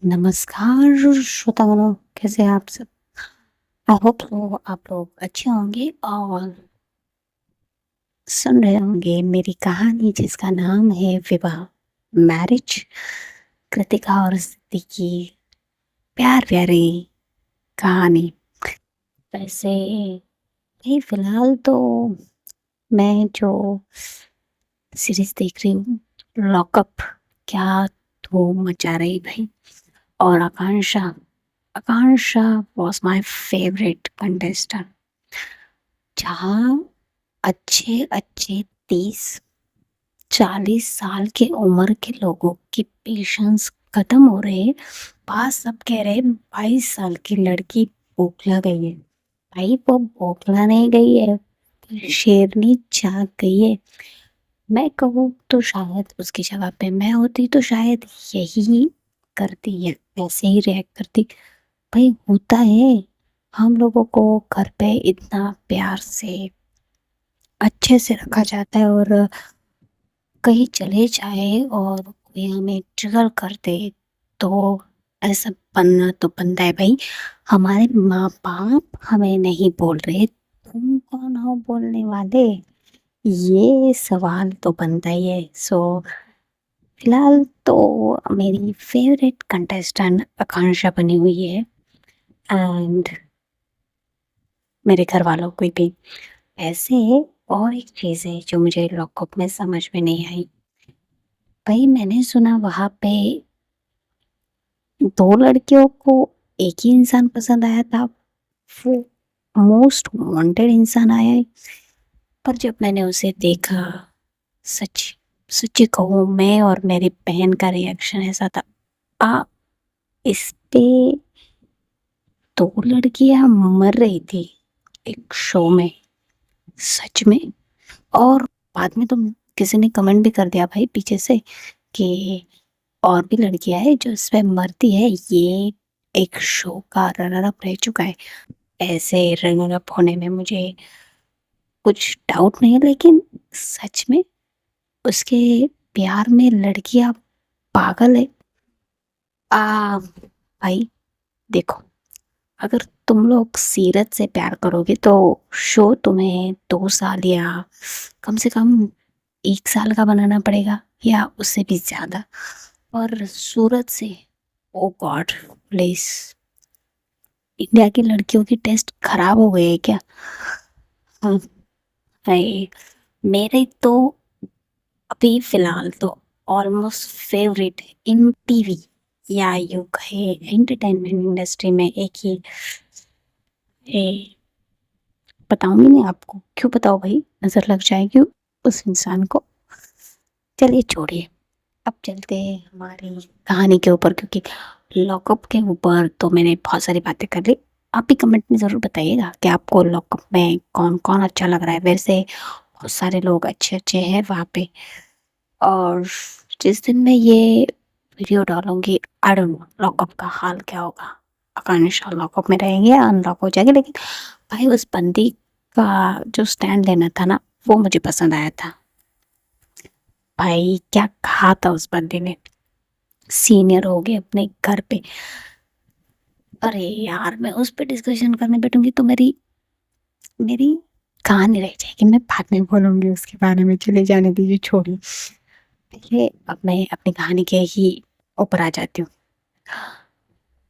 नमस्कार श्रोतागणों, कैसे हैं आप सब? आई होप सो आप लोग अच्छे होंगे और सुन रहे होंगे मेरी कहानी जिसका नाम है विवाह, मैरिज। कृतिका और सिद्धि की प्यारी कहानी। वैसे भाई फिलहाल तो मैं जो सीरीज देख रही हूँ, लॉकअप, क्या धूम मचा रही भाई। और आकांक्षा आकांक्षा वॉज माई फेवरेट कंटेस्टेंट। जहाँ अच्छे अच्छे 30-40 साल के उम्र के लोगों की पेशेंस खत्म हो रहे हैं। पास सब कह रहे 22 साल की लड़की बौखला गई है। भाई वो बौखला नहीं गई है, शेरनी जाग गई है। मैं कहूँ तो शायद उसकी जगह पे मैं होती तो शायद यही करती है, वैसे ही रिएक्ट करती। भाई होता है, हम लोगों को घर पे इतना प्यार से अच्छे से रखा जाता है और कहीं चले जाए और कोई हमें ट्रिगर कर दे तो ऐसा बनना तो बनता है भाई। हमारे माँ बाप हमें नहीं बोल रहे, तुम कौन हो बोलने वाले? ये सवाल तो बनता ही है। सो फिलहाल तो मेरी फेवरेट कंटेस्टेंट आकांक्षा बनी हुई है। एंड मेरे घर वालों को भी ऐसे। और एक चीज़ है जो मुझे लॉकअप में समझ में नहीं आई। भाई मैंने सुना वहां पे 2 लड़कियों को एक ही इंसान पसंद आया था, वो मोस्ट वांटेड इंसान आया है। पर जब मैंने उसे देखा, सच सच्ची कहूँ, मैं और मेरी बहन का रिएक्शन ऐसा था, आ इस पे 2 लड़कियां मर रही थी एक शो में, सच में। और बाद में तो किसी ने कमेंट भी कर दिया भाई पीछे से कि और भी लड़कियां हैं जो इस पे मरती है, ये एक शो का रनर अप रह चुका है। ऐसे रनर अप होने में मुझे कुछ डाउट नहीं है, लेकिन सच में उसके प्यार में लड़कियां पागल है। भाई देखो, अगर तुम लोग सीरत से प्यार करोगे तो शो तुम्हें 2 साल या कम से कम 1 साल का बनाना पड़ेगा, या उससे भी ज्यादा। और सूरत से, ओ गॉड प्लीज, इंडिया की लड़कियों की टेस्ट खराब हो गई है क्या? हाँ, भाई मेरे तो अभी फिलहाल तो ऑलमोस्ट फेवरेट इन टीवी या यूं कहे एंटरटेनमेंट इंडस्ट्री में एक ही ए, बताऊंगी नहीं आपको, क्यों बताओ भाई, नजर लग जाएगी उस इंसान को। चलिए छोड़िए, अब चलते हैं हमारी कहानी के ऊपर, क्योंकि लॉकअप के ऊपर तो मैंने बहुत सारी बातें कर ली। आप भी कमेंट में ज़रूर बताइएगा कि आपको लॉकअप में कौन कौन अच्छा लग रहा है। वैसे बहुत सारे लोग अच्छे अच्छे हैं वहाँ पे। और जिस दिन मैं ये वीडियो डालूंगी, आई डोंट नो लॉकअप का हाल क्या होगा। आकांक्षा लॉकअप में रहेंगे या अनलॉक हो जाएंगे, लेकिन भाई उस बंदी का जो स्टैंड लेना था ना, वो मुझे पसंद आया था। भाई क्या कहा था उस बंदी ने, सीनियर हो गए अपने घर पे। अरे यार, मैं उस पे डिस्कशन करने बैठूंगी तो मेरी मेरी कहानी रह जाएगी, मैं बाद में बोलूंगी उसके बारे में। चले जाने दीजिए, छोड़िए। देखिए, अब मैं अपनी कहानी के ही ऊपर आ जाती हूँ।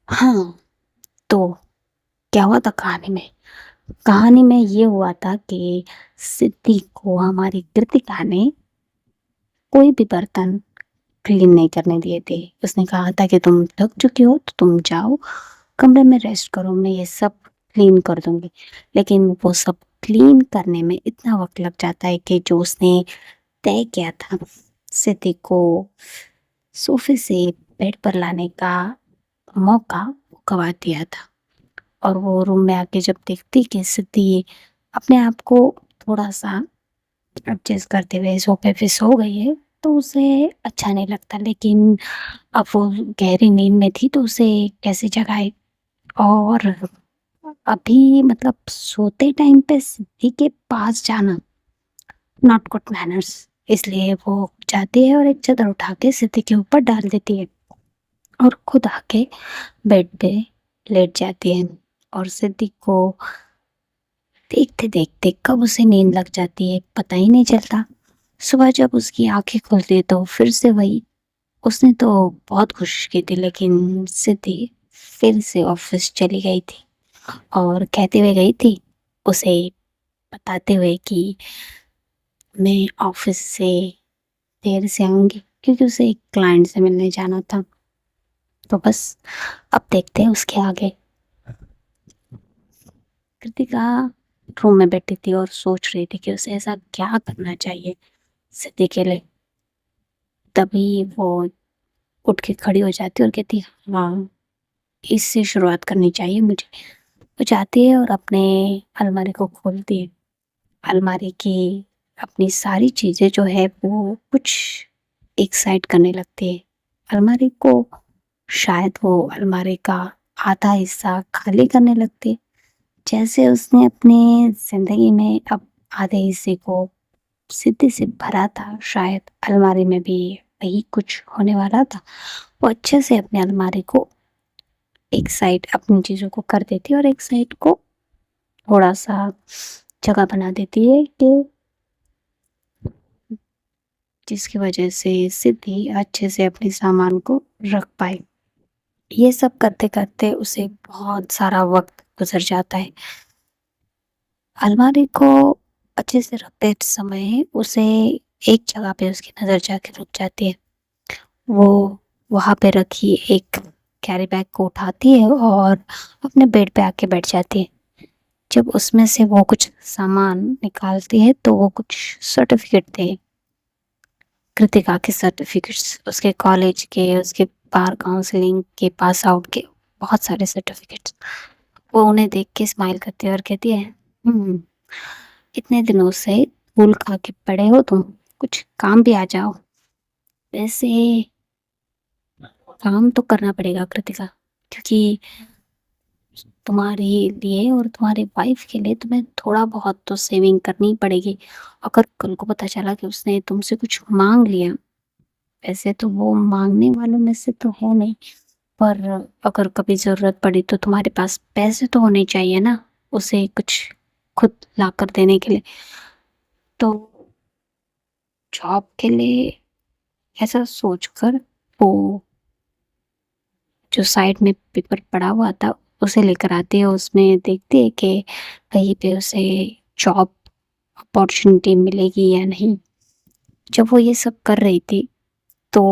हाँ, तो क्या हुआ था कहानी में ये हुआ था कि सिद्धि को हमारी कृतिका ने कोई भी बर्तन क्लीन नहीं करने दिए थे। उसने कहा था कि तुम थक चुकी हो तो तुम जाओ कमरे में रेस्ट करो, मैं ये सब क्लीन कर दूंगी। लेकिन वो सब क्लीन करने में इतना वक्त लग जाता है कि जो उसने तय किया था सिद्धि को सोफे से बेड पर लाने का मौका, वो गवा दिया था। और वो रूम में आके जब देखती कि सिद्धि अपने आप को थोड़ा सा एडजस्ट करते हुए सोफे पे सो गई है, तो उसे अच्छा नहीं लगता। लेकिन अब वो गहरी नींद में थी तो उसे कैसे जगाए? और अभी मतलब सोते टाइम पे सिद्धि के पास जाना नॉट गुड मैनर्स, इसलिए वो जाती है और एक चादर उठा के सिद्धि के ऊपर डाल देती है। और खुद आके बेड पे लेट जाती है। और सिद्दीक को देखते देखते कब उसे नींद लग जाती है पता ही नहीं चलता। सुबह जब उसकी आंखें खुलती है तो फिर से वही। उसने तो बहुत कोशिश की थी लेकिन सिद्धि फिर से ऑफिस चली गई थी और कहते हुए गई थी, उसे बताते हुए कि मैं ऑफिस से देर से आऊंगी क्योंकि उसे एक क्लाइंट से मिलने जाना था। तो बस अब देखते हैं उसके आगे। कृतिका रूम में बैठी थी और सोच रही थी कि उसे ऐसा क्या करना चाहिए सिद्धि के लिए। तभी वो उठ के खड़ी हो जाती है और कहती है, हाँ, इससे शुरुआत करनी चाहिए मुझे। वो जाती है और अपने अलमारी को खोलती है। अलमारी की अपनी सारी चीजें जो है वो कुछ एक साइड करने लगती है। अलमारी को शायद वो अलमारी का आधा हिस्सा खाली करने लगती है। जैसे उसने अपनी जिंदगी में अब आधे हिस्से को सिद्धि से भरा था, शायद अलमारी में भी वही कुछ होने वाला था। वो अच्छे से अपनी अलमारी को एक साइड अपनी चीजों को कर देती है और एक साइड को थोड़ा सा जगह बना देती है कि जिसकी वजह से सिद्धि अच्छे से अपने सामान को रख पाए। ये सब करते करते उसे बहुत सारा वक्त गुजर जाता है। अलमारी को अच्छे से रखते समय उसे एक जगह पे उसकी नज़र जाके रुक जाती है। वो वहाँ पे रखी एक कैरी बैग को उठाती है और अपने बेड पे आके बैठ जाती है। जब उसमें से वो कुछ सामान निकालती है तो वो कुछ सर्टिफिकेट थे, कृतिका के सर्टिफिकेट्स, उसके कॉलेज के, उसके बार काउंसलिंग के, पास आउट के, बहुत सारे सर्टिफिकेट्स। वो उन्हें देख के स्माइल करती है और कहती है, इतने दिनों से फूल खा के पड़े हो तुम, कुछ काम भी आ जाओ। वैसे काम तो करना पड़ेगा कृतिका, क्योंकि तुम्हारे लिए और तुम्हारी वाइफ के लिए तुम्हें थोड़ा बहुत तो सेविंग करनी पड़ेगी। अगर कल को पता चला कि उसने तुमसे कुछ मांग लिया, वैसे तो वो मांगने वालों में से तो है नहीं, पर अगर कभी ज़रूरत पड़ी तो तुम्हारे पास पैसे तो होने चाहिए ना, उसे कुछ खुद ला कर देने के लिए। तो जॉब के लिए ऐसा सोचकर वो जो साइड में पेपर पड़ा हुआ था उसे लेकर आती है। उसमें देखती है कि कहीं पे उसे जॉब अपॉर्चुनिटी मिलेगी या नहीं। जब वो ये सब कर रही थी तो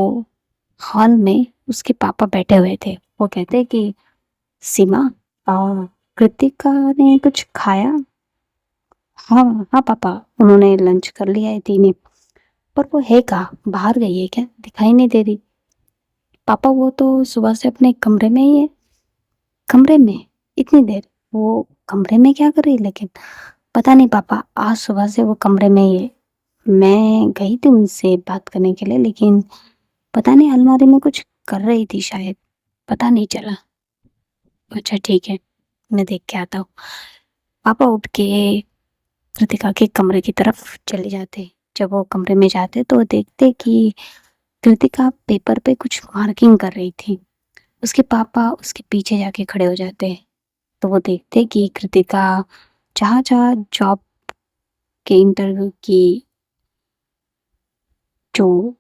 हॉल में उसके पापा बैठे हुए थे। वो कहते कि सीमा, कृतिका ने कुछ खाया? हाँ हाँ पापा, उन्होंने लंच कर लिया है तीनों। पर वो है कहाँ, बाहर गई है क्या, दिखाई नहीं दे रही? पापा वो तो सुबह से अपने कमरे में ही है। कमरे में? इतनी देर वो कमरे में क्या कर रही है लेकिन? पता नहीं पापा, आज सुबह से वो कमरे में ही है। मैं गई थी उनसे बात करने के लिए लेकिन पता नहीं अलमारी में कुछ कर रही थी शायद, पता नहीं चला। अच्छा ठीक है, मैं देख के आता हूँ। पापा उठ के कृतिका के कमरे की तरफ चले जाते। जब वो कमरे में जाते तो वो देखते कि कृतिका पेपर पे कुछ मार्किंग कर रही थी। उसके पापा उसके पीछे जाके खड़े हो जाते हैं। तो वो देखते कि कृतिका जहाँ जहाँ जॉब के इंटरव्यू की जो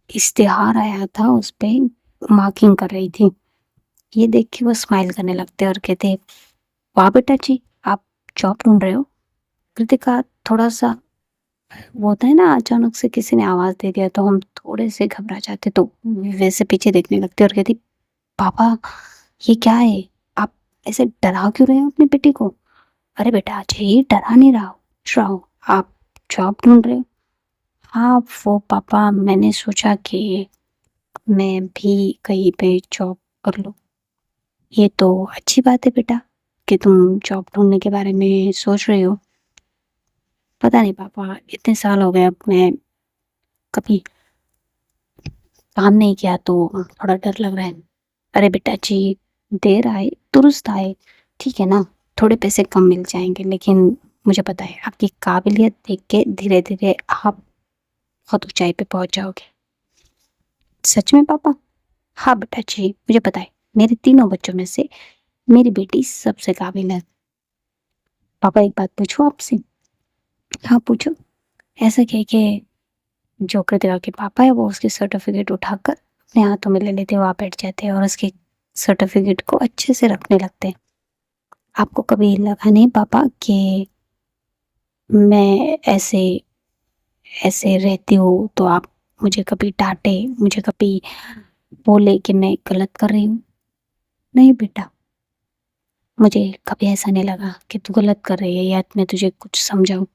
इश्तिहार आया था उस पे मार्किंग कर रही थी। ये देख के वो स्माइल करने लगते और कहते, वाह बेटा जी, आप जॉब ढूंढ रहे हो? कृतिका थोड़ा सा, वो होता है ना, अचानक से किसी ने आवाज दे दिया तो हम थोड़े से घबरा जाते, तो वैसे पीछे देखने लगते और कहती, पापा ये क्या है, आप ऐसे डरा क्यों रहे हो अपनी बेटी को? अरे बेटा अजय, डरा नहीं रहा हूँ, पूछ रहा हूँ, आप जॉब ढूंढ रहे हो? हाँ वो पापा, मैंने सोचा कि मैं भी कहीं पे जॉब कर लूँ। ये तो अच्छी बात है बेटा कि तुम जॉब ढूंढने के बारे में सोच रही हो। पता नहीं पापा, इतने साल हो गए अब मैं कभी काम नहीं किया तो थोड़ा डर लग रहा है। अरे बेटा जी, देर आए दुरुस्त आए, ठीक है ना, थोड़े पैसे कम मिल जाएंगे लेकिन मुझे पता है आपकी काबिलियत देख के धीरे धीरे आप बहुत ऊंचाई पे पहुंच जाओगे। सच में पापा? हाँ बेटा जी, मुझे पता है। मेरे तीनों बच्चों में से मेरी बेटी सबसे काबिल है। पापा एक बात पूछूं आपसे? हाँ पूछो। ऐसा कह के जो कृतिका के पापा है वो उसकी सर्टिफिकेट उठाकर अपने हाथों में ले लेते हैं, वहां बैठ जाते हैं और उसके सर्टिफिकेट को अच्छे से रखने लगते हैं। आपको कभी लगा नहीं पापा कि मैं ऐसे ऐसे रहती हूँ तो आप मुझे कभी डांटे, मुझे कभी बोले कि मैं गलत कर रही हूँ? नहीं बेटा, मुझे कभी ऐसा नहीं लगा कि तू गलत कर रही है या मैं तुझे कुछ समझाऊं,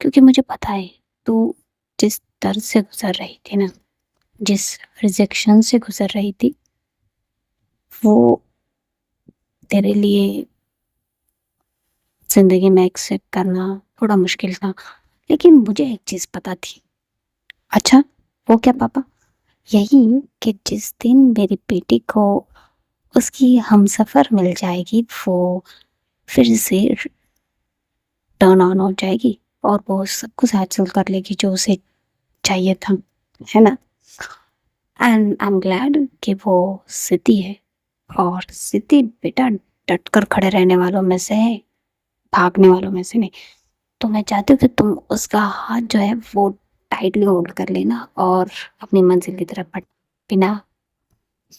क्योंकि मुझे पता है तू जिस दर्द से गुजर रही थी ना, जिस रिजेक्शन से गुजर रही थी, वो तेरे लिए जिंदगी में एक्सेप्ट करना थोड़ा मुश्किल था। लेकिन मुझे एक चीज पता थी। अच्छा, वो क्या पापा? यही कि जिस दिन मेरी बेटी को उसकी हमसफर मिल जाएगी, वो फिर से टर्न ऑन हो जाएगी और वो सब कुछ हासिल कर लेगी जो उसे चाहिए था, है ना? एंड आई एम ग्लैड कि वो सिद्धि है। और सिद्धि बेटा डट कर खड़े रहने वालों में से है, भागने वालों में से नहीं। तो मैं चाहती हूँ कि तुम उसका हाथ जो है वो टाइटली होल्ड कर लेना और अपनी मंजिल की तरफ बढ़, बिना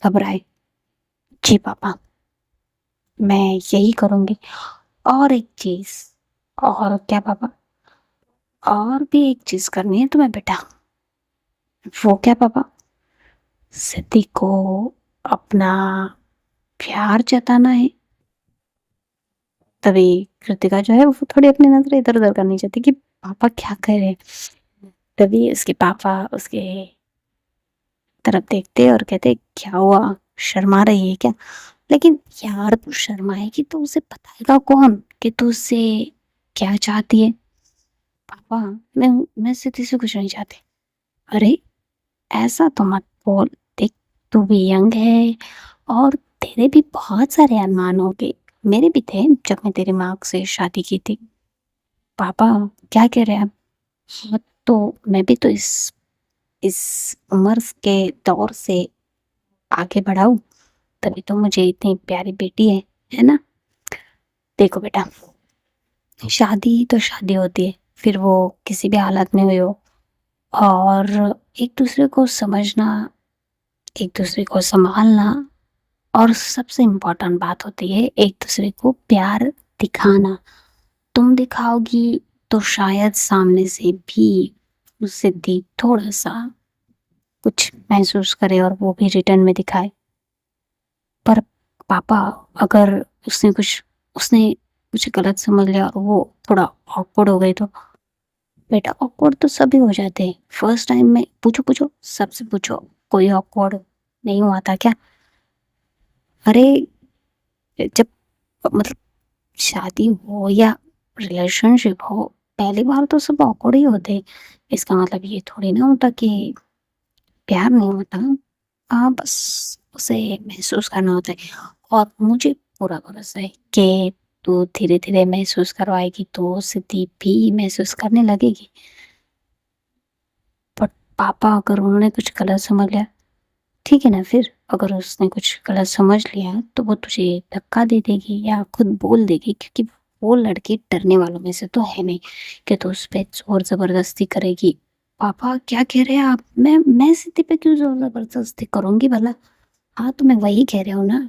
घबराए। जी पापा, मैं यही करूंगी। और एक चीज। और क्या पापा? और भी एक चीज करनी है तुम्हें बेटा। वो क्या पापा? सिद्धि को अपना प्यार जताना है। तभी कृतिका जो है वो थोड़ी अपनी नजर इधर उधर करनी चाहती कि पापा क्या कह रहे हैं। तभी उसके पापा उसके तरफ देखते और कहते क्या हुआ, शर्मा रही है क्या? लेकिन यार तू शर्माएगी तो उसे बताएगा कौन कि तू उससे क्या चाहती है? पापा, मैं सिद्धि से कुछ नहीं चाहती। अरे ऐसा तो मत बोल। देख, तू भी यंग है और तेरे भी बहुत सारे अरमान होंगे। मेरे भी थे जब मैं तेरी माँ से शादी की थी। पापा क्या कह रहे हैं आप? हाँ, तो मैं भी तो इस उम्र के दौर से आगे बढ़ा हूं, तभी तो मुझे इतनी प्यारी बेटी है ना? देखो बेटा, शादी तो शादी होती है, फिर वो किसी भी हालत में हुई हो। और एक दूसरे को समझना, एक दूसरे को संभालना, और सबसे इम्पोर्टेंट बात होती है एक दूसरे को प्यार दिखाना। तुम दिखाओगी तो शायद सामने से भी उससे दी थोड़ा सा कुछ महसूस करे और वो भी रिटर्न में दिखाए। पर पापा, अगर उसने कुछ गलत समझ लिया और वो थोड़ा ऑकवर्ड हो गई तो? बेटा ऑकवर्ड तो सभी हो जाते हैं फर्स्ट टाइम में। पूछो पूछो, सबसे पूछो, कोई ऑकवर्ड नहीं हुआ था क्या? अरे जब मतलब शादी हो या रिलेशनशिप हो, पहली बार तो सब ऑकवर्ड ही होते हैं। इसका मतलब ये थोड़ी ना होता कि प्यार नहीं होता। हाँ, बस उसे महसूस करना होता है। और मुझे पूरा भरोसा है कि तू धीरे धीरे महसूस करवाएगी तो सिद्धि भी महसूस करने लगेगी। बट पापा, अगर उन्होंने कुछ गलत समझ लिया, ठीक है ना? फिर अगर उसने कुछ गलत समझ लिया तो वो तुझे धक्का दे देगी या खुद बोल देगी, क्योंकि वो लड़की डरने वालों में से तो है नहीं कि तो उस पे जोर जबरदस्ती करेगी। पापा क्या कह रहे हैं आप? मैं सिद्धि पे क्यों जोर जबरदस्ती करूंगी भला? हाँ, तो मैं वही कह रहा हूँ ना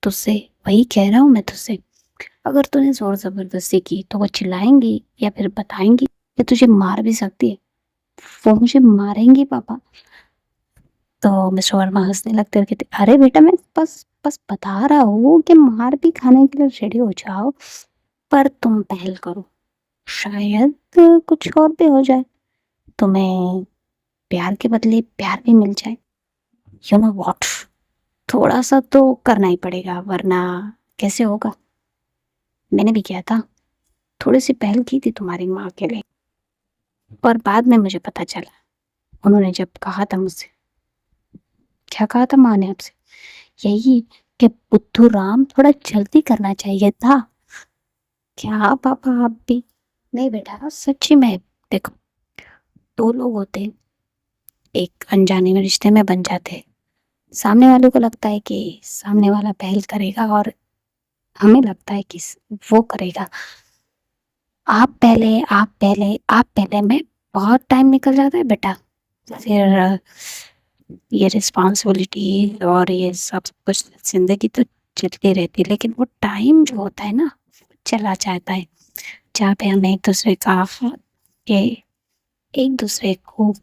तुझसे, वही कह रहा हूँ मैं तुझसे। अगर तूने जोर जबरदस्ती की तो वो चिल्लाएंगी या फिर बताएंगी कि तुझे मार भी सकती है। वो मुझे मारेंगी पापा। तो मिस्टर वर्मा हंसने लगते और कहते अरे बेटा, मैं बस बस बता रहा हूँ कि मार भी खाने के लिए रेडी हो जाओ, पर तुम पहल करो, शायद कुछ और भी हो जाए, तुम्हें प्यार के बदले प्यार भी मिल जाए। यू नो वॉट, थोड़ा सा तो करना ही पड़ेगा, वरना कैसे होगा? मैंने भी किया था, थोड़ी सी पहल की थी तुम्हारी माँ के लिए, पर बाद में मुझे पता चला, उन्होंने जब कहा था मुझसे, क्या कहा था माँ ने आपसे? यही कि बुद्धू राम थोड़ा जल्दी करना चाहिए था। क्या पापा आप भी? नहीं बेटा, सच्ची में। देखो, दो लोग होते, एक अनजाने में रिश्ते में बन जाते, सामने वाले को लगता है कि सामने वाला पहल करेगा और हमें लगता है कि वो करेगा। आप पहले, आप पहले, आप पहले में बहुत टाइम निकल जाता है बेटा। फिर ये रिस्पॉन्सिबिलिटी और ये सब कुछ ज़िंदगी तो चलती रहती है, लेकिन वो टाइम जो होता है ना, वो चला जाता है, जहाँ पे हम एक-दूसरे का हाथ के एक-दूसरे को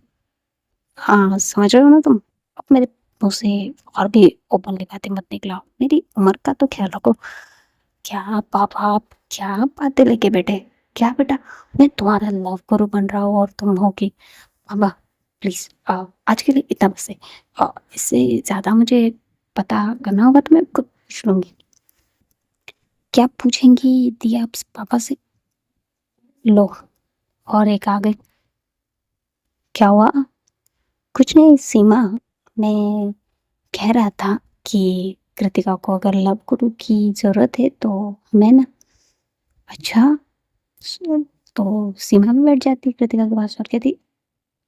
हाँ, समझ रहे हो ना तुम? अब मेरे मुँह से और भी ओपनली बातें मत निकलाओ। मेरी उम्र का तो ख़्याल रखो। क्या पापा आप क्या बातें लेके बैठे? क्या बेटा? मैं तुम्हारा लव गुरु बन रहा हूँ और तुम हो कि पापा प्लीज़ आज के लिए इतना बस है। इससे ज़्यादा मुझे पता करना होगा तो मैं खुद पूछ लूँगी। क्या पूछेंगी दी आप पापा से? लो और एक आ गई। क्या हुआ? कुछ नहीं सीमा, मैं कह रहा था कि कृतिका को अगर लव गुरु की ज़रूरत है तो मैं ना अच्छा स तो सीमा भी बैठ जाती कृतिका के पास और कहती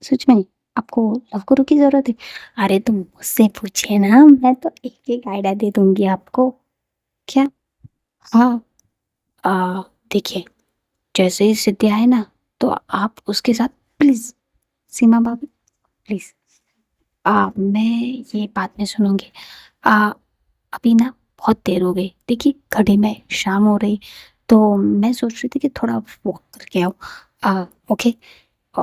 सच में आपको लव गुरु की ज़रूरत है? अरे तुम मुझसे पूछिए ना, मैं तो एक-एक आइडिया दे दूँगी आपको। क्या? हाँ, अ, देखिए जैसे ही सिद्धि आए ना तो आप उसके साथ प्लीज़ सीमा भाभी प्लीज़ मैं ये बात में सुनूँगी। अ, अभी ना बहुत देर हो गई। देखिए घड़ी में शाम हो रही तो मैं सोच रही थी कि थोड़ा वॉक करके आऊँ। ओके अ,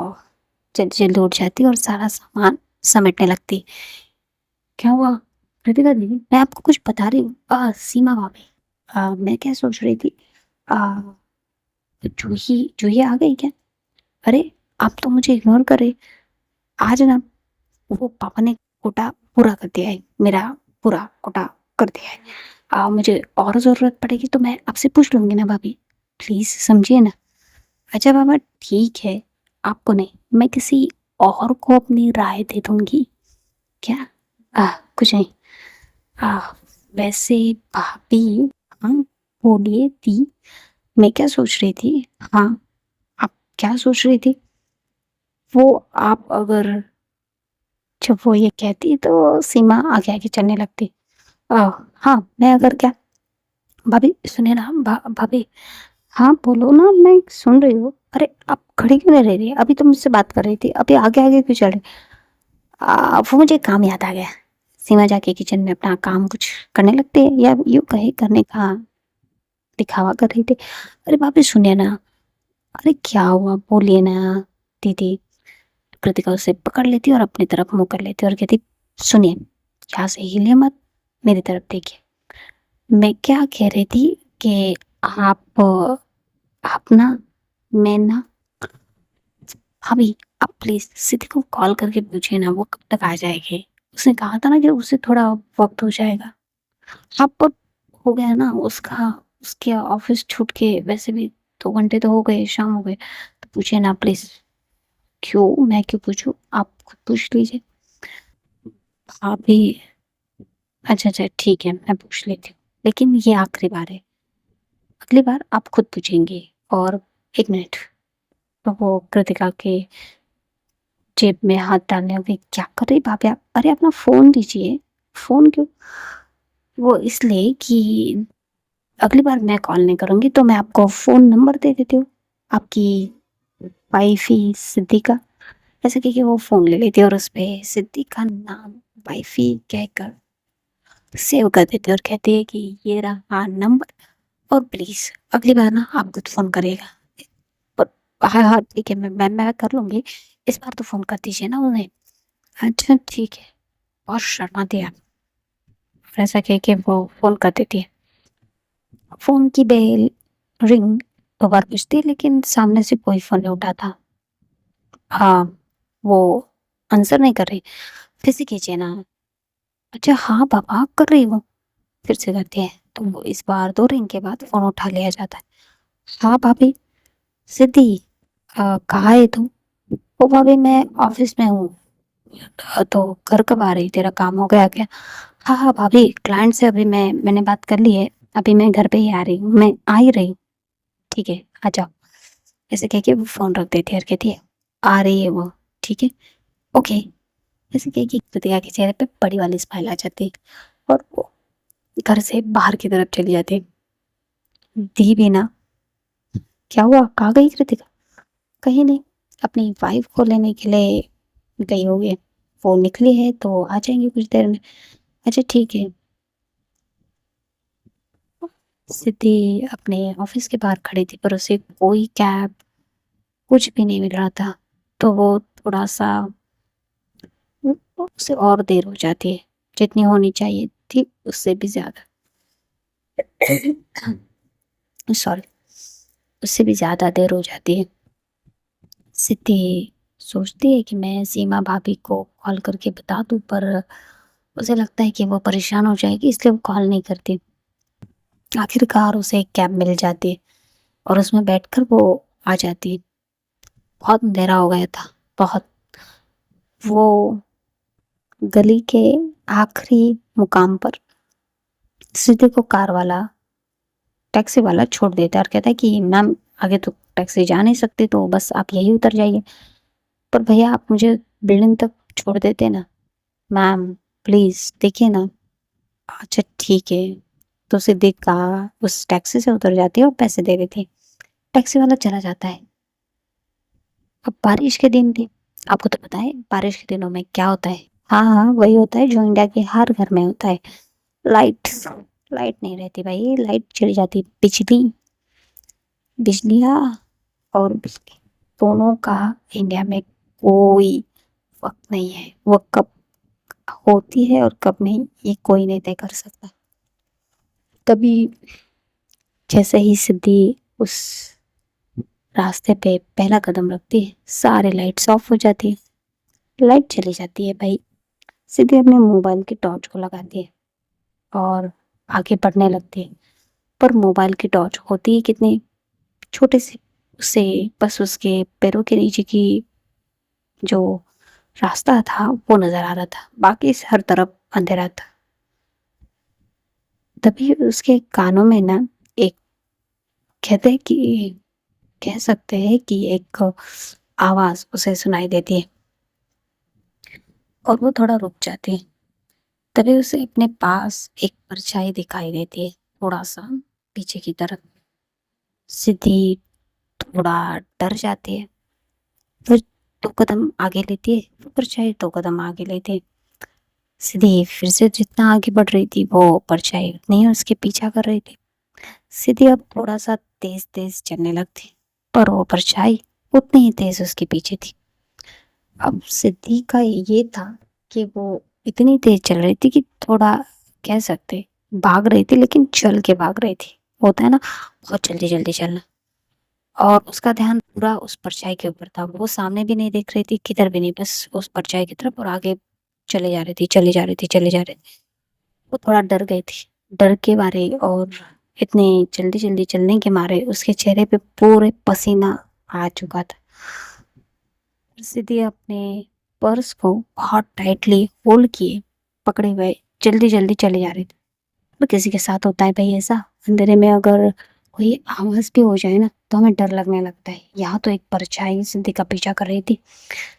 जल्दी-जल्दी उठ जाती और सारा सामान समेटने लगती। क्या हुआ? कृतिका दीदी मैं आपको कुछ बता रही हूँ। सीमा भाभी मैं क्या सोच रही थी अ, जूही आ गई क्या? अरे! आप तो मुझे इग्नोर कर रहे। आज ना वो पापा ने कोटा पूरा कर दिया है, मेरा पूरा कोटा कर दिया है। मुझे और ज़रूरत पड़ेगी तो मैं आपसे पूछ लूँगी ना भाभी, प्लीज़ समझिए ना। अच्छा पापा ठीक है, आपको नहीं, मैं किसी और को अपनी राय दे दूँगी। क्या? कुछ नहीं। अ, वैसे भाभी हाँ, बोलिए दी, मैं क्या सोच रही थी? हाँ, आप क्या सोच रही थी? वो आप अगर जब वो ये कहती तो सीमा आगे-आगे चलने लगती। अ, हाँ, मैं अगर क्या भाभी सुनिए ना भाभी हाँ, बोलो ना मैं सुन रही हूँ। अरे आप खड़ी क्यों नहीं रह रही? अभी तो मुझसे बात कर रही थी, अभी आगे-आगे क्यों चल रही? वो मुझे काम याद आ गया। सीमा जाके किचन में अपना काम कुछ करने लगती है या यूँ कहे करने का दिखावा कर रही थी। अरे भाभी सुनिए ना, अरे क्या हुआ बोलिए ना दीदी। कृतिका उसे पकड़ लेती और अपनी तरफ मुँह कर लेती और कहती सुनिए, यहाँ से हिलिए मत, मेरी तरफ देखिए। मैं क्या कह रही थी कि आप ना मैं ना भाभी आप प्लीज़ सिद्धि को कॉल करके पूछिए ना वो कब तक आ जाएगी? उसने कहा था ना कि उसे थोड़ा वक़्त हो जाएगा। हाँ, पर हो गया ना उसका उसके ऑफ़िस छूट के वैसे भी 2 घंटे तो हो गए, शाम हो गए। तो पूछिए ना प्लीज़। क्यों? मैं क्यों पूछूँ? आप खुद पूछ लीजिए। भाभी अच्छा, ठीक है मैं पूछ लेती हूँ। लेकिन ये आखिरी बार है। अगली बार आप खुद पूछेंगी और 1 मिनट तो वो कृतिका के जेब में हाथ डालने लगी। क्या कर रही भाभी आप? अरे अपना फ़ोन दीजिए। फ़ोन क्यों? वो इसलिए कि अगली बार मैं कॉल नहीं करूँगी तो मैं आपको फ़ोन नंबर दे देती हूँ। आपकी वाइफ़ी सिद्धि का। ऐसे कह के वो फ़ोन ले लेती है और उसपे सिद्धि का नाम वाइफ़ी कहकर सेव कर देती है और कहती है कि ये रहा नंबर और प्लीज़ अगली बार ना आप खुद फ़ोन करिएगा। पर हाँ, ठीक है मैं कर लूँगी। इस बार तो फ़ोन कर दीजिए ना उन्हें। अच्छा ठीक है। बहुत शर्माती है आप। और ऐसा कह के वो फ़ोन कर देती है। फ़ोन की बेल रिंग 2 बार बजती है लेकिन सामने से कोई फ़ोन नहीं उठाता। हाँ, वो आंसर नहीं कर रही। फिर से कीजिए ना। अच्छा हाँ, पापा कर रही हूँ। फिर से करती है। तो वो इस बार 2 रिंग के बाद फ़ोन उठा लिया जाता है। हाँ, भाभी। सिद्धि कहाँ है तू? ओ भाभी मैं ऑफ़िस में हूँ। तो घर कब आ रही? तेरा काम हो गया क्या? हाँ, भाभी क्लाइंट से अभी मैंने बात कर ली है। अभी मैं घर पे ही आ रही हूँ। मैं आ ही रही हूँ। ठीक है, आ जाओ। ऐसे कह के वो फ़ोन रख देती है और कहती है, आ रही है वो। ठीक है, ओके। जैसे कि कृतिका के चेहरे पे बड़ी वाली स्माइल आ जाती और वो घर से बाहर की तरफ चली जाती। दी भी ना, क्या हुआ, कहाँ गई कृतिका? कहीं नहीं, अपनी वाइफ को लेने के लिए गई होगी। वो निकली है तो आ जाएंगे कुछ देर में। अच्छा ठीक है। सिद्धि अपने ऑफिस के बाहर खड़ी थी पर उसे कोई कैब कुछ भी नहीं मिल रहा था। तो वो थोड़ा सा, उससे और देर हो जाती है, जितनी होनी चाहिए थी उससे भी ज्यादा। सॉरी, उससे भी ज्यादा देर हो जाती है। सिद्धि सोचती है कि मैं सीमा भाभी को कॉल करके बता दूं, पर उसे लगता है कि वो परेशान हो जाएगी, इसलिए वो कॉल नहीं करती। आखिरकार उसे एक कैब मिल जाती है और उसमें बैठकर वो आ जाती है। बहुत अंधेरा हो गया था, बहुत। वो गली के आखिरी मुकाम पर सिद्धि को कार वाला, टैक्सी वाला छोड़ देता है और कहता है कि मैम आगे तो टैक्सी जा नहीं सकती, तो बस आप यही उतर जाइए। पर भैया आप मुझे बिल्डिंग तक छोड़ देते ना। मैम प्लीज देखिए ना। अच्छा ठीक है। तो सिद्धि का उस टैक्सी से उतर जाती है और पैसे दे देती है। टैक्सी वाला चला जाता है। अब बारिश के दिन थे, आपको तो पता है बारिश के दिनों में क्या होता है। हाँ हाँ, वही होता है जो इंडिया के हर घर में होता है। लाइट, लाइट नहीं रहती भाई, लाइट चली जाती। बिजली, बिजलियाँ और बिजली दोनों का इंडिया में कोई वक्त नहीं है। वो कब होती है और कब नहीं, ये कोई नहीं तय कर सकता। तभी जैसे ही सिद्धि उस रास्ते पे पहला कदम रखती है, सारे लाइट्स ऑफ हो जाती है। लाइट चली जाती है भाई। सिद्धि अपने मोबाइल की टॉर्च को लगाती है और आगे बढ़ने लगती है। पर मोबाइल की टॉर्च होती ही कितनी छोटे से, उसे बस उसके पैरों के नीचे की जो रास्ता था वो नजर आ रहा था, बाकी हर तरफ अंधेरा था। तभी उसके कानों में ना एक, कहते हैं कि, कह सकते हैं कि एक आवाज उसे सुनाई देती है और वो थोड़ा रुक जाती है। तभी उसे अपने पास एक परछाई दिखाई देती है, थोड़ा सा पीछे की तरफ। सिद्धि थोड़ा डर जाती है, फिर 2 कदम आगे लेती है, फिर परछाई 2 कदम आगे लेती है। सीधी फिर से जितना आगे बढ़ रही थी वो परछाई उतनी ही उसके पीछा कर रही थी। सीधी अब थोड़ा सा तेज तेज चलने लगती, पर वो परछाई उतनी ही तेज उसके पीछे थी। अब सिद्धि का ये था कि वो इतनी तेज चल रही थी कि थोड़ा, कह सकते, भाग रही थी, लेकिन चल के भाग रही थी। होता है ना बहुत जल्दी जल्दी चलना। और उसका ध्यान पूरा उस परछाई के ऊपर था, वो सामने भी नहीं देख रही थी, किधर भी नहीं, बस उस परछाई की तरफ, और आगे चले जा रही थी, चले जा रही थी, चले जा रही थी। वो थोड़ा डर गई थी, डर के मारे और इतने जल्दी जल्दी चलने के मारे उसके चेहरे पे पूरे पसीना आ चुका था। सीधी अपने पर्स को बहुत टाइटली होल्ड किए पकड़े हुए जल्दी जल्दी चले जा रही थी। तो किसी के साथ होता है भाई ऐसा, अंधेरे में अगर कोई आवाज भी हो जाए ना तो हमें डर लगने लगता है। यहाँ तो एक परछाई सिद्धि का पीछा कर रही थी।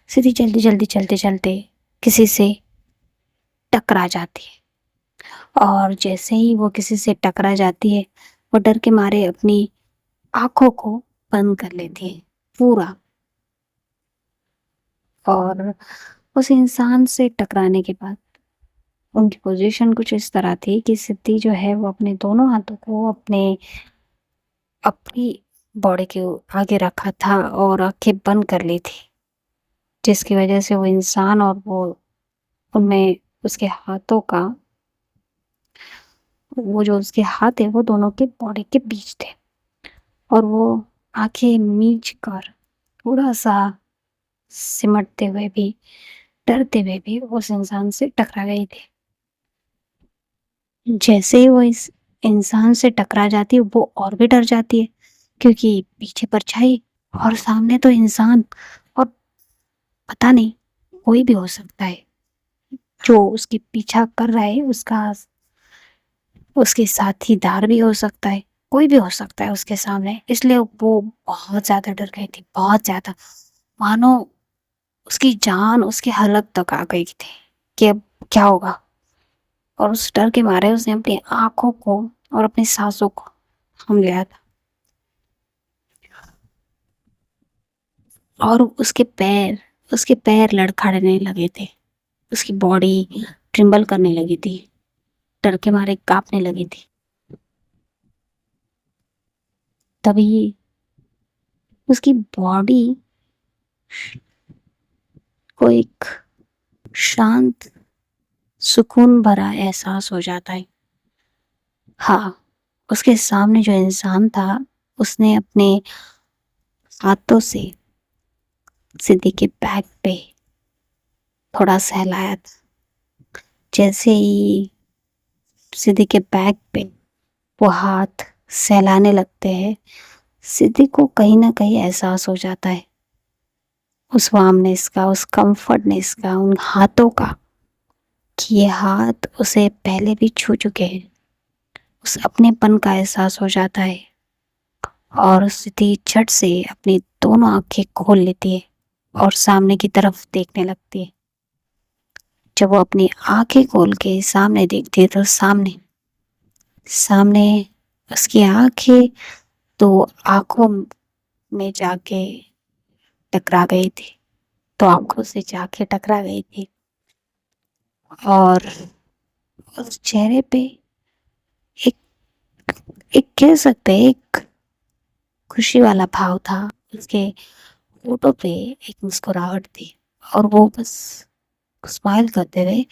सीधी जल्दी जल्दी चलते चलते किसी से टकरा जाती है, और जैसे ही वो किसी से टकरा जाती है वो डर के मारे अपनी आंखों को बंद कर लेती है पूरा। और उस इंसान से टकराने के बाद उनकी पोजीशन कुछ इस तरह थी कि सिद्धि जो है वो अपने दोनों हाथों को अपनी बॉडी के आगे रखा था और आंखें बंद कर ली थी, जिसकी वजह से वो इंसान और वो, उनमें उसके हाथों का, वो जो उसके हाथ है वो दोनों के बॉडी के बीच थे। और वो आंखें मीच कर थोड़ा सा सिमटते हुए भी, डरते हुए भी उस इंसान से टकरा गई थी। जैसे ही वो इस इंसान से टकरा जाती है वो और भी डर जाती है, क्योंकि पीछे परछाई और सामने तो इंसान, और पता नहीं कोई भी हो सकता है जो उसके पीछा कर रहा है, उसके साथीदार भी हो सकता है, कोई भी हो सकता है उसके सामने। इसलिए वो बहुत ज्यादा डर गई थी, बहुत ज्यादा, मानो उसकी जान उसके हलक तक आ गई थी कि अब क्या होगा। और उस डर के मारे उसने अपनी आंखों को और अपनी सांसों को थाम लिया था। और उसके पैर लड़खड़ाने लगे थे। उसकी बॉडी ट्रिम्बल करने लगी थी, डर के मारे कांपने लगी थी। तभी उसकी बॉडी को एक शांत सुकून भरा एहसास हो जाता है। हाँ, उसके सामने जो इंसान था उसने अपने हाथों से सिद्धि के बैक पे थोड़ा सहलाया था। जैसे ही सिद्धि के बैक पे वो हाथ सहलाने लगते हैं, सिद्धि को कहीं ना कहीं एहसास हो जाता है उस वार्मनेस का, उस कंफर्टनेस का, उन हाथों का, कि ये हाथ उसे पहले भी छू चुके हैं। उस अपनेपन का एहसास हो जाता है और सिद्धि झट से अपनी दोनों आंखें खोल लेती है और सामने की तरफ देखने लगती है। जब वो अपनी आंखें खोल के सामने देखती है तो सामने सामने उसकी आंखें तो आंखों में जाके टकरा गई थी, तो आंखों से जाके टकरा गई थी। और उस चेहरे पे एक एक कह सकते हैं एक खुशी वाला भाव था। उसके होठों पे एक मुस्कुराहट थी और वो बस स्माइल करते हुए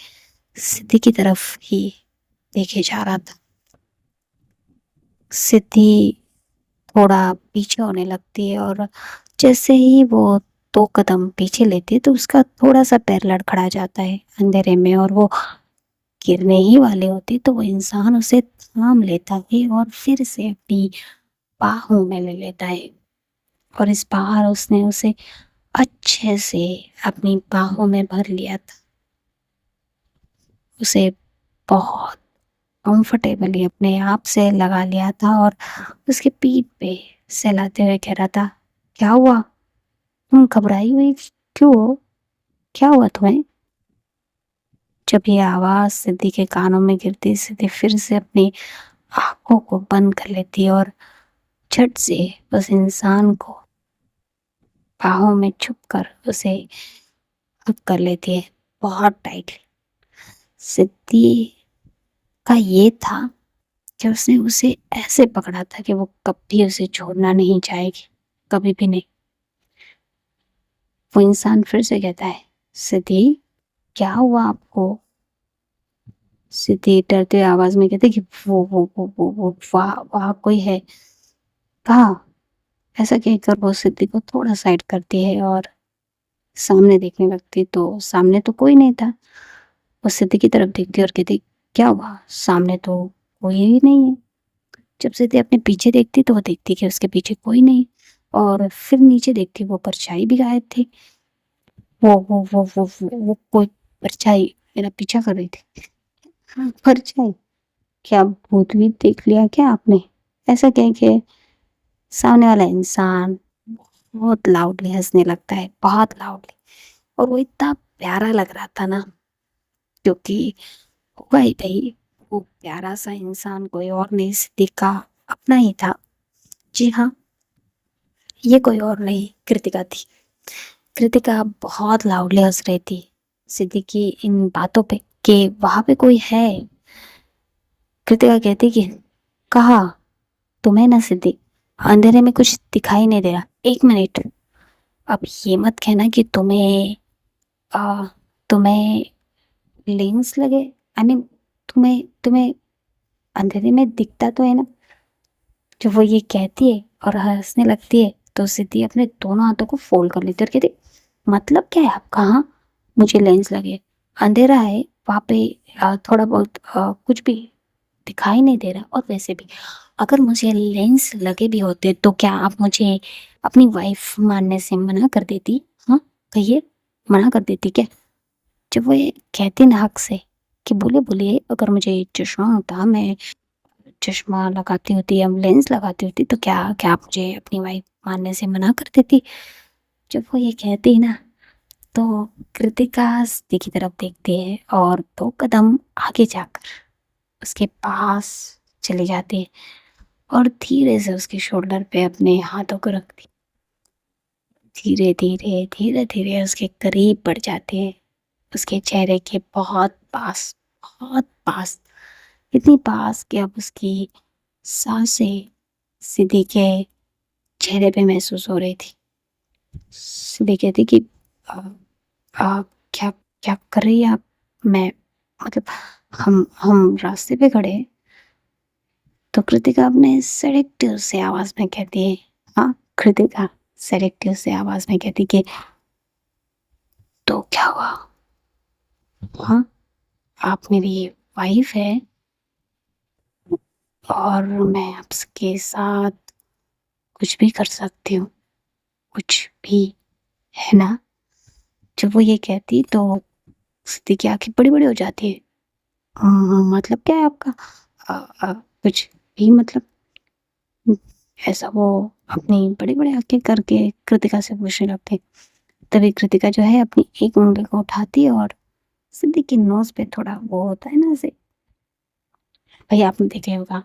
सिद्धि की तरफ ही देखे जा रहा था। सिद्धि थोड़ा पीछे होने लगती है और जैसे ही वो 2 कदम पीछे लेती है तो उसका थोड़ा सा पैर लड़खड़ा जाता है अंधेरे में और वो गिरने ही वाले होते तो वो इंसान उसे थाम लेता है और फिर से अपनी बाहों में ले लेता है। और इस बार उसने उसे अच्छे से अपनी बाहों में भर लिया था। उसे बहुत कंफर्टेबली अपने आप से लगा लिया था और उसके पीठ पे सहलाते हुए कह रहा था, क्या हुआ? तुम घबराई हुई क्यों हो? क्या हुआ तुम्हें? जब ये आवाज सिद्धि के कानों में गिरती, सिद्धि फिर से अपनी आंखों को बंद कर लेती और झट से उस इंसान को बाहों में छुप कर उसे हक कर लेती है बहुत टाइटली। सिद्धि का ये था कि उसने उसे ऐसे पकड़ा था कि वो कभी उसे छोड़ना नहीं चाहेगी, कभी भी नहीं। वो इंसान फिर से कहता है, सिद्धि क्या हुआ आपको? सिद्धि डरते आवाज में कहते कि वो वहाँ कोई है। कहा? ऐसा कहकर वो सिद्धि को थोड़ा साइड करती है और सामने देखने लगती तो सामने तो कोई नहीं था। वो सिद्धि की तरफ देखती और कहती, क्या हुआ? सामने तो कोई ही नहीं है। जब सिद्धि अपने पीछे देखती तो वो देखती कि उसके पीछे कोई नहीं और फिर नीचे देखती वो परछाई भी गायब थी। वो कोई परछाई मेरा पीछा कर रही थी। हाँ, परछाई? क्या भूत भी देख लिया क्या आपने? ऐसा कह के सामने वाला इंसान बहुत लाउडली हंसने लगता है, बहुत लाउडली। और वो इतना प्यारा लग रहा था ना, क्योंकि होगा ही भाई, वो प्यारा सा इंसान कोई और नहीं, सिद्धि का अपना ही था। जी हाँ, ये कोई और नहीं, कृतिका थी। कृतिका बहुत लाउडली हंस रही थी सिद्धि की इन बातों पे कि वहां पे कोई है। कृतिका कहती कि कहा? तुम्हें ना सिद्धि, अंधेरे में कुछ दिखाई नहीं दे रहा। 1 मिनट, अब ये मत कहना कि आ, तुम्हें लेंस लगे। आई मीन, तुम्हें तुम्हें अंधेरे में दिखता तो है ना? जब वो ये कहती है और हंसने लगती है तो सिद्धि अपने दोनों हाथों को फोल्ड कर लेती है और कहती, मतलब क्या है आपका? हाँ, मुझे लेंस लगे, अंधेरा है वहाँ पे, थोड़ा बहुत कुछ भी दिखाई नहीं दे रहा। और वैसे भी अगर मुझे लेंस लगे भी होते तो क्या आप मुझे अपनी वाइफ मानने से मना कर देती? हाँ, कहिए, मना कर देती क्या? जब वो ये कहती ना हक से कि बोले बोलिए, अगर मुझे चश्मा होता, मैं चश्मा लगाती होती या लेंस लगाती होती तो क्या क्या आप मुझे अपनी वाइफ मानने से मना कर देती? जब वो ये कहती ना तो कृतिका सिद्धि की तरफ देखती है और 2 कदम आगे जाकर उसके पास चली जाती है और धीरे से उसके शोल्डर पे अपने हाथों को रखती है। धीरे-धीरे, धीरे-धीरे उसके करीब बढ़ जाती है, उसके चेहरे के बहुत पास, इतनी पास कि अब उसकी साँसें सिद्धि के चेहरे पे महसूस हो रही थी। सिद्धि कहती कि अ क्या क्या कर रही हैं आप? मैं मतलब हम रास्ते पे खड़े हैं। तो कृतिका अपने सेलेक्टिव से आवाज़ में कहती है, हाँ, कृतिका सेलेक्टिव से आवाज़ में कहती कि तो क्या हुआ? हाँ, आप मेरी वाइफ़ हैं और मैं आपके साथ कुछ भी कर सकती हूँ, कुछ भी, है ना? जब वो ये कहती तो सिद्धि की आँखें बड़ी-बड़ी हो जाती है। मतलब क्या है आपका? कुछ भी मतलब? हुँ, ऐसा वो अपनी बड़ी-बड़ी आँखें करके कृतिका से पूछने लगती है। तभी कृतिका जो है अपनी एक उँगली को उठाती है और सिद्धि की नोज़ पे थोड़ा वो होता है ना ऐसे, भई आपने देखा ही होगा।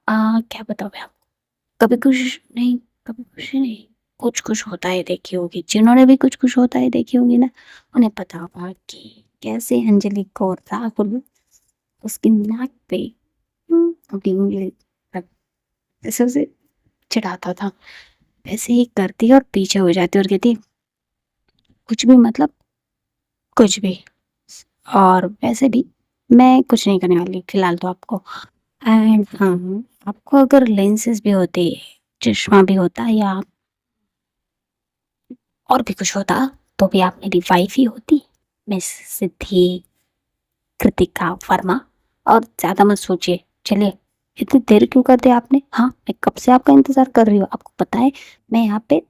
क्या बताऊँ मैं आपको? कभी कुछ नहीं, कभी कुछ नहीं, कुछ-कुछ होता है देखी होगी। जिन्होंने भी कुछ-कुछ होता है देखी होगी ना, उन्हें पता होगा कि कैसे अंजलि को राहुल उसकी नाक पे अपनी उँगली रख ऐसे उसे चिढ़ाता था। वैसे ही करती है और पीछे हो जाती है और कहती है, "कुछ भी मतलब कुछ भी। और वैसे भी मैं कुछ नहीं करने वाली फ़िलहाल तो आपको। एंड हाँ, आपको अगर लेंसेज़ भी होते, चश्मा भी होता या और भी कुछ होता, तो भी आप मेरी वाइफ़ ही होती, मिस सिद्धि कृतिका वर्मा। और ज़्यादा मत सोचिए, चलिए, इतनी देर क्यों कर दी आपने? हाँ, मैं कब से आपका इंतज़ार कर रही हूँ। आपको पता है मैं यहाँ पे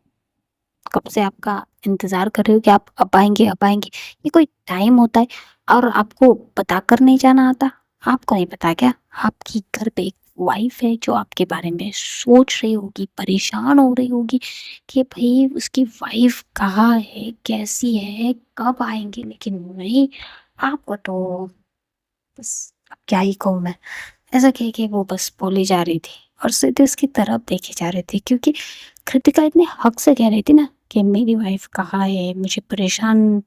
कब से आपका इंतज़ार कर रही हूँ कि आप अब आएँगे, अब आएँगे। ये कोई टाइम होता है और आपको बताकर नहीं जाना आता? आपको नहीं पता क्या? आपकी घर पे एक वाइफ़ है जो आपके बारे में सोच रही होगी, परेशान हो रही होगी कि भई उसकी वाइफ़ कहाँ है, कैसी है, कब आएँगे? लेकिन नहीं, आपको तो बस अब क्या ही कहूँ मैं। ऐसा कह के वो बस बोली जा रही थी और सीधे उसकी तरफ देखी जा रही थी क्योंकि कृतिका इतने हक से कह रही थी ना कि मेरी वाइफ कहाँ है, मुझे परेशान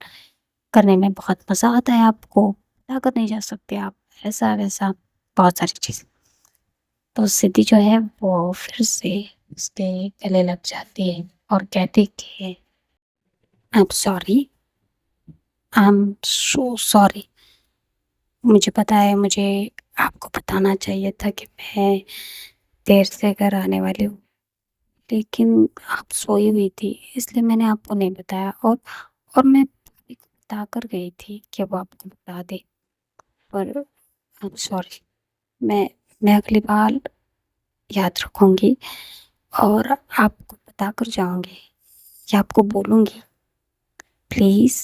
करने में बहुत मज़ा आता है आपको, बताकर नहीं जा सकते आप, ऐसा-वैसा बहुत सारी चीज़ें। तो सिद्धि जो है वो फिर से उसके गले लग जाती है और कहती कि I am sorry, I am so sorry. मुझे पता है, मुझे आपको बताना चाहिए था कि मैं देर से घर आने वाली हूँ, लेकिन आप सोई हुई थी इसलिए मैंने आपको नहीं बताया और मैं भाभी को बताकर गई थी कि वो आपको बता दे, पर आई एम सॉरी। मैं अगली बार याद रखूँगी और आपको बताकर जाऊँगी या आपको बोलूँगी, प्लीज़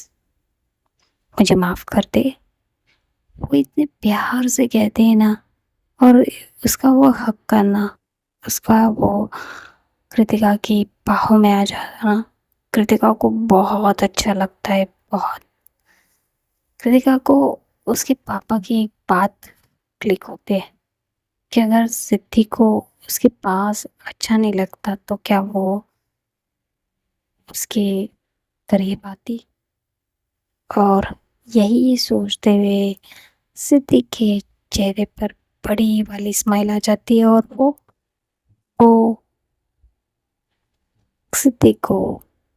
मुझे माफ़ कर दे। वो इतने प्यार से कहते हैं ना और उसका वो हक करना, उसका वो कृतिका की बाहों में आ जाना, कृतिका को बहुत अच्छा लगता है, बहुत। कृतिका को उसके पापा की एक बात क्लिक होती है कि अगर सिद्धि को उसके पास अच्छा नहीं लगता तो क्या वो उसके करीब आती? और यही सोचते हुए सिद्धि के चेहरे पर बड़ी वाली स्माइल आ जाती है और वो सिद्धि को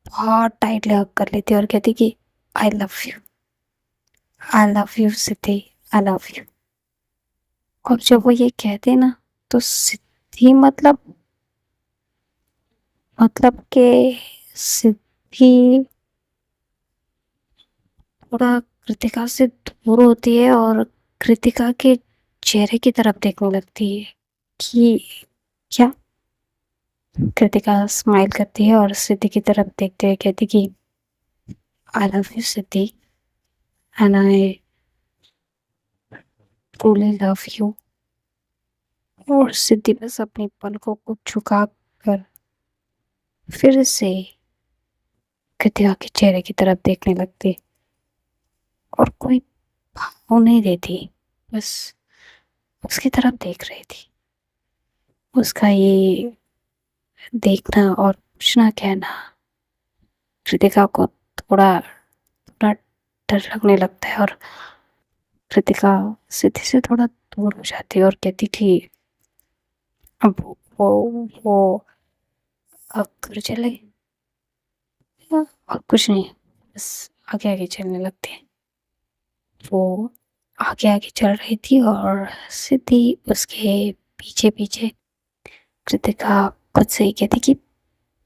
बहुत टाइटली हग कर लेती है और कहती कि I love you, I love you Siddhi, I love you. और जब वो ये कहते हैं ना तो सिद्धि मतलब कि सिद्धि थोड़ा कृतिका से दूर होती है और कृतिका के चेहरे की तरफ देखने लगती है कि क्या। कृतिका स्माइल करती है और सिद्धि की तरफ देखते हुए कहती कि I love you Siddhi and I truly love you. और सिद्धि बस अपनी पलकों को झुका कर फिर से कृतिका के चेहरे की तरफ देखने लगती और कोई भाव नहीं देती, बस उसकी तरफ देख रही थी। उसका ये देखना और कुछ ना कहना कृतिका को थोड़ा थोड़ा डर लगने लगता है, और कृतिका सिद्धि से थोड़ा दूर हो जाती है और कहती कि अब वो अब घर चले, और कुछ नहीं, बस आगे आगे चलने लगती है। वो आगे आगे चल रही थी और सिद्धि उसके पीछे पीछे। कृतिका खुद से ही कहती कि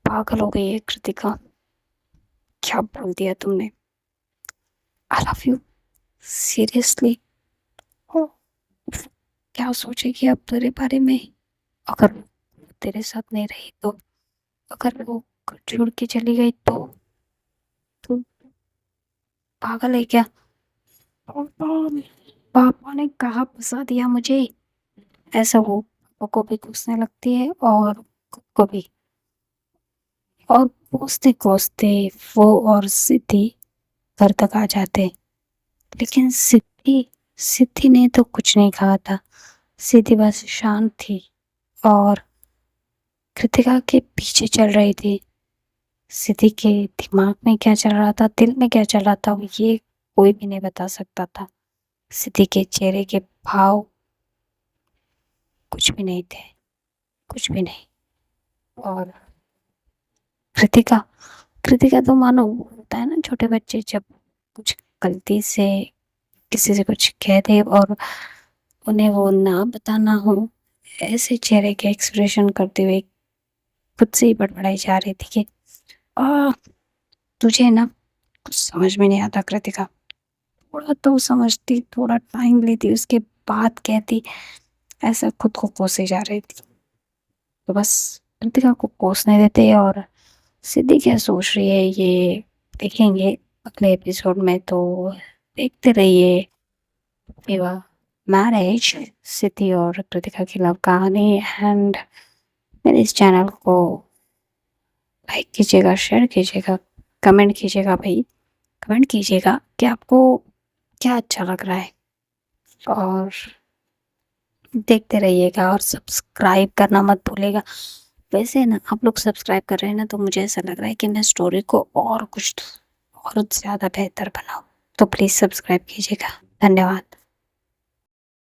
पागल हो गई है कृतिका, क्या बोल दिया तुमने, आई लव यू, सीरियसली। क्या सोचेगी अब तेरे बारे में, अगर वो तेरे साथ नहीं रही तो, अगर वो छोड़ के चली गई तो तू पागल है क्या। पापा पापा ने कहा फंसा दिया मुझे, ऐसा वो पापा को भी कोसने लगती है और खुद को भी। और कोसते कोसते वो और सिद्धि घर तक आ जाते, लेकिन सिद्धि सिद्धि ने तो कुछ नहीं कहा था। सिद्धि बस शांत थी और कृतिका के पीछे चल रही थी। सिद्धि के दिमाग में क्या चल रहा था, दिल में क्या चल रहा था, ये कोई भी नहीं बता सकता था। सिद्धि के चेहरे के भाव कुछ भी नहीं थे, कुछ भी नहीं। और कृतिका कृतिका तो मानो होता है ना, छोटे बच्चे जब कुछ गलती से किसी से कुछ कह दे और उन्हें वो ना बताना हो, ऐसे चेहरे के एक्सप्रेशन करते हुए खुद से ही बड़बड़ाई जा रही थी कि आ तुझे ना कुछ समझ में नहीं आता कृतिका, थोड़ा तो समझती, थोड़ा टाइम लेती, उसके बाद कहती, ऐसा खुद को कोसे जा रही थी। तो बस कृतिका को कोसने देते और सिद्धि क्या सोच रही है ये देखेंगे अगले एपिसोड में। तो देखते रहिए विवाह मैरिज, सिद्धि और कृतिका की लव कहानी। एंड मेरे इस चैनल को लाइक कीजिएगा, शेयर कीजिएगा, कमेंट कीजिएगा भाई, कमेंट कीजिएगा कि आपको क्या अच्छा लग रहा है, और देखते रहिएगा और सब्सक्राइब करना मत भूलिएगा। वैसे ना आप लोग सब्सक्राइब कर रहे हैं ना, तो मुझे ऐसा लग रहा है कि मैं स्टोरी को और कुछ और ज़्यादा बेहतर बनाऊँ, तो प्लीज़ सब्सक्राइब कीजिएगा। धन्यवाद।